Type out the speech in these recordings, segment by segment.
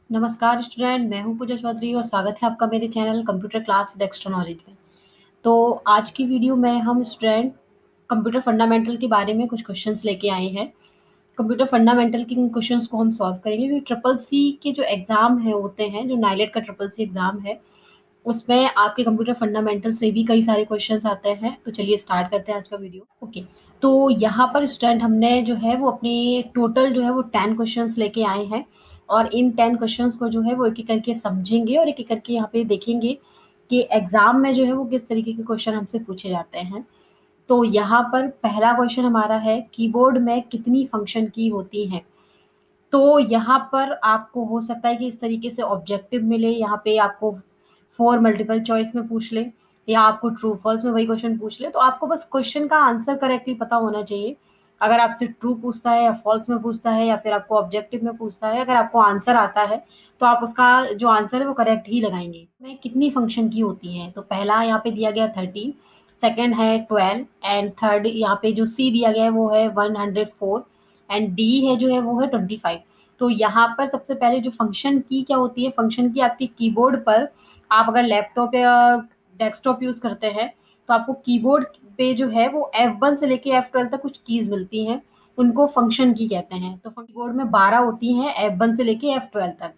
नमस्कार स्टूडेंट, मैं हूं पूजा चौधरी और स्वागत है आपका मेरे channel computer class with extra knowledge में। तो आज की वीडियो में हम स्टूडेंट कंप्यूटर फंडामेंटल के बारे में कुछ क्वेश्चंस लेके आए हैं। कंप्यूटर फंडामेंटल के क्वेश्चंस को हम सॉल्व करेंगे क्योंकि ट्रिपल सी के जो एग्ज़ाम है होते हैं, जो नाइलेट का ट्रिपल सी एग्ज़ाम है, उसमें आपके कंप्यूटर फंडामेंटल से भी कई सारे क्वेश्चंस आते हैं। तो चलिए स्टार्ट करते हैं आज का वीडियो। ओके, तो यहाँ पर स्टूडेंट हमने जो है वो अपनी टोटल जो है वो 10 क्वेश्चंस लेके आए हैं और इन 10 क्वेश्चंस को जो है वो एक-एक करके समझेंगे और एक-एक करके यहाँ पे देखेंगे कि एग्ज़ाम में जो है वो किस तरीके के क्वेश्चन हमसे पूछे जाते हैं। तो यहाँ पर पहला क्वेश्चन हमारा है, कीबोर्ड में कितनी फंक्शन की होती हैं? तो यहाँ पर आपको हो सकता है कि इस तरीके से ऑब्जेक्टिव मिले, यहाँ पे आपको 4 मल्टीपल चॉइस में पूछ ले या आपको ट्रू फॉल्स में वही क्वेश्चन पूछ ले। तो आपको बस क्वेश्चन का आंसर करेक्टली पता होना चाहिए। अगर आपसे ट्रू पूछता है या फॉल्स में पूछता है या फिर आपको ऑब्जेक्टिव में पूछता है, अगर आपको आंसर आता है तो आप उसका जो आंसर है वो करेक्ट ही लगाएंगे। में कितनी फंक्शन की होती है? तो पहला यहाँ पे दिया गया 30, सेकेंड है 12 एंड थर्ड यहाँ पे जो सी दिया गया है वो है 104 एंड डी है जो है वो है 25। तो यहाँ पर सबसे पहले जो फंक्शन की क्या होती है, फंक्शन की आपके कीबोर्ड पर, आप अगर लैपटॉप या डेस्कटॉप यूज करते हैं तो आपको कीबोर्ड पे जो है वो F1 से लेके F12 तक कुछ कीज मिलती हैं, उनको फंक्शन की कहते हैं। तो कीबोर्ड में 12 होती हैं F1 से लेके F12 तक,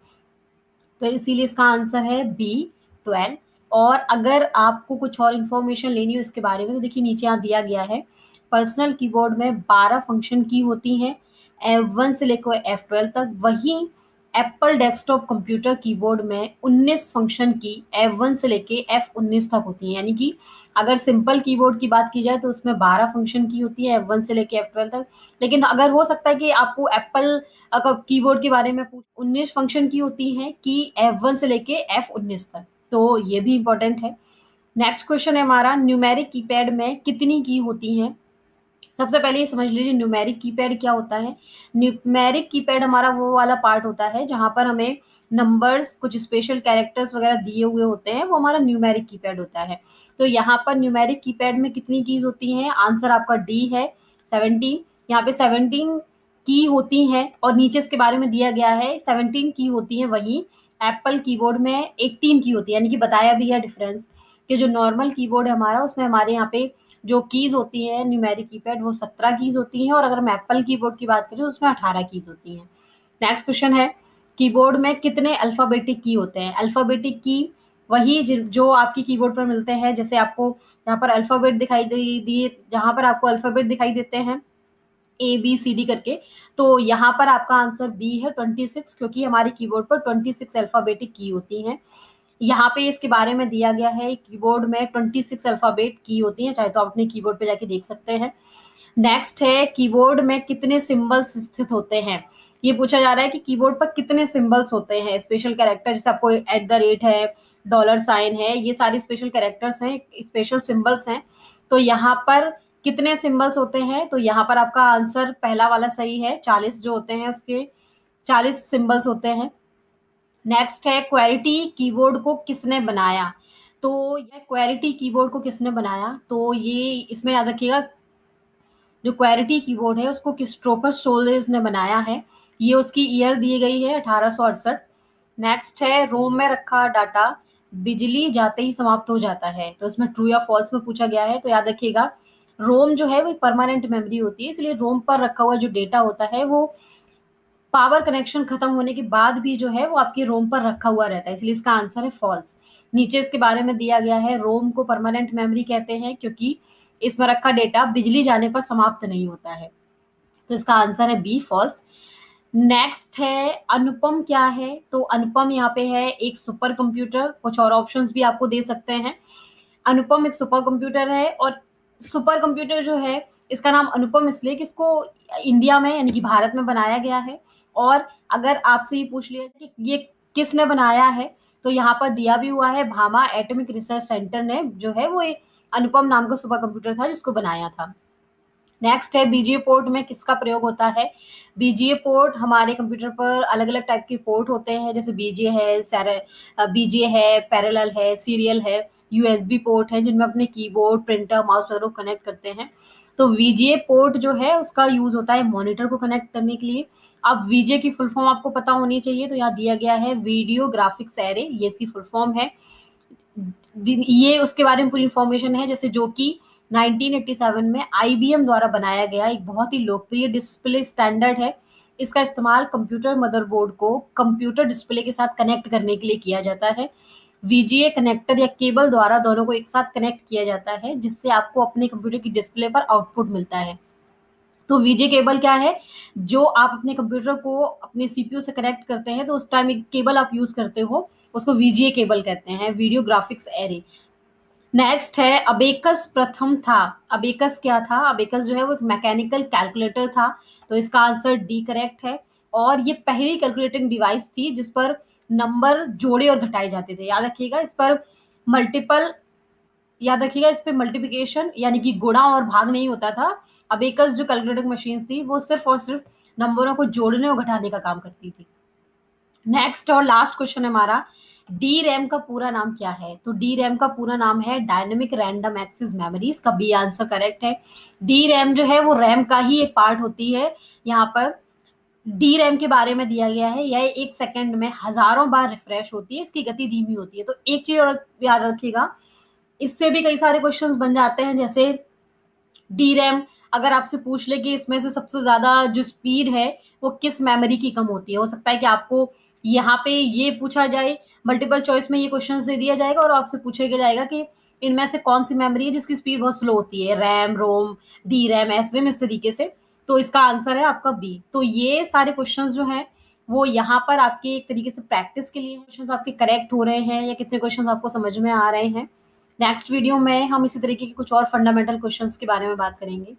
तो इसीलिए इसका आंसर है बी 12। और अगर आपको कुछ और इन्फॉर्मेशन लेनी हो इसके बारे में तो देखिए नीचे यहाँ दिया गया है, पर्सनल कीबोर्ड में 12 फंक्शन की होती हैं F1 से लेकर F12 तक, वहीं एप्पल डेस्कटॉप कंप्यूटर कीबोर्ड में 19 फंक्शन की F1 से लेके F19 तक होती हैं। यानी कि अगर सिंपल कीबोर्ड की बात की जाए तो उसमें 12 फंक्शन की होती है F1 से लेके F12 तक, लेकिन अगर हो सकता है कि आपको एप्पल कीबोर्ड के बारे में 19 फंक्शन की होती हैं कि F1 से लेके F19 तक, तो ये भी इंपॉर्टेंट है। नेक्स्ट क्वेश्चन है हमारा, न्यूमेरिक कीपैड में कितनी की होती हैं? सबसे पहले ये समझ लीजिए न्यूमेरिक कीपैड क्या होता है। न्यूमेरिक कीपैड हमारा वो वाला पार्ट होता है जहां पर हमें नंबर्स, कुछ स्पेशल कैरेक्टर्स वगैरह दिए हुए होते हैं, वो हमारा न्यूमेरिक कीपैड होता है। तो यहाँ पर न्यूमेरिक कीपैड में कितनी कीज होती हैं? आंसर आपका डी है 17। यहाँ पे 17 की होती हैं और नीचे इसके बारे में दिया गया है 17 की होती है, वहीं एप्पल कीबोर्ड में 18 की होती है। यानी कि बताया भी है डिफरेंस कि जो नॉर्मल कीबोर्ड है हमारा उसमें हमारे यहाँ पे जो कीज होती है न्यूमेरिक कीपैड वो 17 कीज होती हैं और अगर हम एप्पल कीबोर्ड की बात करें तो उसमें 18 कीज होती हैं। नेक्स्ट क्वेश्चन है, कीबोर्ड में कितने अल्फाबेटिक की होते हैं? अल्फाबेटिक की वही जो आपकी कीबोर्ड पर मिलते हैं, जैसे आपको यहाँ पर अल्फाबेट दिखाई दिए, जहां पर आपको अल्फाबेट दिखाई देते हैं ABCD करके, तो यहाँ पर आपका आंसर बी है 26, क्योंकि हमारी कीबोर्ड पर 26 अल्फाबेटिक की होती हैं। यहाँ पे इसके बारे में दिया गया है, कीबोर्ड में 26 अल्फाबेट की होती हैं, चाहे तो आप अपने कीबोर्ड पे जाके देख सकते हैं। नेक्स्ट है, कीबोर्ड में कितने सिंबल्स स्थित होते हैं? ये पूछा जा रहा है कि कीबोर्ड पर कितने सिंबल्स होते हैं, स्पेशल कैरेक्टर, जैसे आपको @ है, $साइन है, ये सारी स्पेशल कैरेक्टर्स हैं, स्पेशल सिंबल्स हैं। तो यहाँ पर कितने सिंबल्स होते हैं? तो यहाँ पर आपका आंसर पहला वाला सही है, 40 जो होते हैं उसके 40 सिंबल्स होते हैं। नेक्स्ट है, क्वेरिटी कीबोर्ड को किसने बनाया? तो यह क्वेरिटी कीबोर्ड को किसने बनाया? तो ये इसमें याद रखिएगा, जो क्वेरिटी कीबोर्ड है उसको क्रिस्टोफर सोलेस ने बनाया है। ये उसकी ईयर दी गई है 1868। नेक्स्ट है, रोम में रखा डाटा बिजली जाते ही समाप्त हो जाता है, तो इसमें ट्रू या फॉल्स में पूछा गया है। तो याद रखिएगा, रोम जो है वो परमानेंट मेमोरी होती है, इसलिए रोम पर रखा हुआ जो डेटा होता है वो पावर कनेक्शन खत्म होने के बाद भी जो है वो आपके रोम पर रखा हुआ रहता है, इसलिए इसका आंसर है फॉल्स। नीचे इसके बारे में दिया गया है, रोम को परमानेंट मेमोरी कहते हैं क्योंकि इसमें रखा डेटा बिजली जाने पर समाप्त नहीं होता है, तो इसका आंसर है बी फॉल्स। नेक्स्ट है, अनुपम क्या है? तो अनुपम यहाँ पे है एक सुपर कंप्यूटर, कुछ और ऑप्शंस भी आपको दे सकते हैं। अनुपम एक सुपर कंप्यूटर है और सुपर कंप्यूटर जो है इसका नाम अनुपम इसलिए कि इसको इंडिया में यानी कि भारत में बनाया गया है। और अगर आपसे ये पूछ लिया कि ये किसने बनाया है, तो यहाँ पर दिया भी हुआ है, भामा एटॉमिक रिसर्च सेंटर ने जो है वो एक अनुपम नाम का सुपर कंप्यूटर था जिसको बनाया था। नेक्स्ट है, बीजीए पोर्ट में किसका प्रयोग होता है? बीजीए पोर्ट हमारे कंप्यूटर पर अलग अलग टाइप के पोर्ट होते हैं, जैसे बीजीए है, बीजीए है, पैरेलल है, सीरियल है, यूएसबी पोर्ट है, जिनमें अपने कीबोर्ड, प्रिंटर, माउस वगैरह कनेक्ट करते हैं। तो वीजीए पोर्ट जो है उसका यूज होता है मॉनिटर को कनेक्ट करने के लिए। अब वीजीए की फुल फॉर्म आपको पता होनी चाहिए, तो यहाँ दिया गया है वीडियो ग्राफिक्स एरे, ये इसकी फुल फॉर्म है। ये उसके बारे में पूरी इंफॉर्मेशन है, जैसे जो कि 1987 में आईबीएम द्वारा बनाया गया एक बहुत ही लोकप्रिय डिस्प्ले स्टैंडर्ड है। इसका इस्तेमाल कंप्यूटर मदरबोर्ड को कंप्यूटर डिस्प्ले के साथ कनेक्ट करने के लिए किया जाता है। वीजीए कनेक्टर या केबल द्वारा दोनों को एक साथ कनेक्ट किया जाता है, जिससे आपको अपने कंप्यूटर की डिस्प्ले पर आउटपुट मिलता है। तो वीजे केबल क्या है, जो आप अपने कंप्यूटर को अपने सीपीयू से कनेक्ट करते हैं, तो उस टाइम एक केबल आप यूज करते हो, उसको वीजीए केबल कहते हैं, वीडियो ग्राफिक्स एरे। नेक्स्ट है अबेकस प्रथम था। अबेकस क्या था? अबेकस जो है वो एक मैकेनिकल कैलकुलेटर था, तो इसका आंसर डी करेक्ट है। और ये पहली कैलकुलेटिंग डिवाइस थी जिस पर नंबर जोड़े और घटाए जाते थे। याद रखिएगा इस पे मल्टीप्लिकेशन यानी कि गुणा और भाग नहीं होता था। अबेकस जो कैलकुलेटिंग मशीन थी वो सिर्फ और सिर्फ नंबरों को जोड़ने और घटाने का काम करती थी। नेक्स्ट और लास्ट क्वेश्चन हमारा, डी रैम का पूरा नाम क्या है? तो डी रैम का पूरा नाम है डायनेमिक रैंडम एक्सेस मेमोरी। इसका बी आंसर करेक्ट है। डी रैम जो है वो रैम का ही एक पार्ट होती है। यहाँ पर डी रैम के बारे में दिया गया है, यह 1 सेकंड में हजारों बार रिफ्रेश होती है, इसकी गति धीमी होती है। तो एक चीज और याद रखिएगा, इससे भी कई सारे क्वेश्चंस बन जाते हैं, जैसे डी रैम अगर आपसे पूछ ले कि इसमें से सबसे ज्यादा जो स्पीड है वो किस मेमोरी की कम होती है, हो सकता है कि आपको यहाँ पे ये पूछा जाए, मल्टीपल चॉइस में ये क्वेश्चंस दे दिया जाएगा और आपसे पूछेगा जाएगा कि इनमें से कौन सी मेमोरी है जिसकी स्पीड बहुत स्लो होती है, रैम, रोम, डी रैम, एस रैम, इस तरीके से। तो इसका आंसर है आपका बी। तो ये सारे क्वेश्चन जो हैं वो यहाँ पर आपके एक तरीके से प्रैक्टिस के लिए क्वेश्चन आपके करेक्ट हो रहे हैं या कितने क्वेश्चन आपको समझ में आ रहे हैं। नेक्स्ट वीडियो में हम इसी तरीके के कुछ और फंडामेंटल क्वेश्चंस के बारे में बात करेंगे।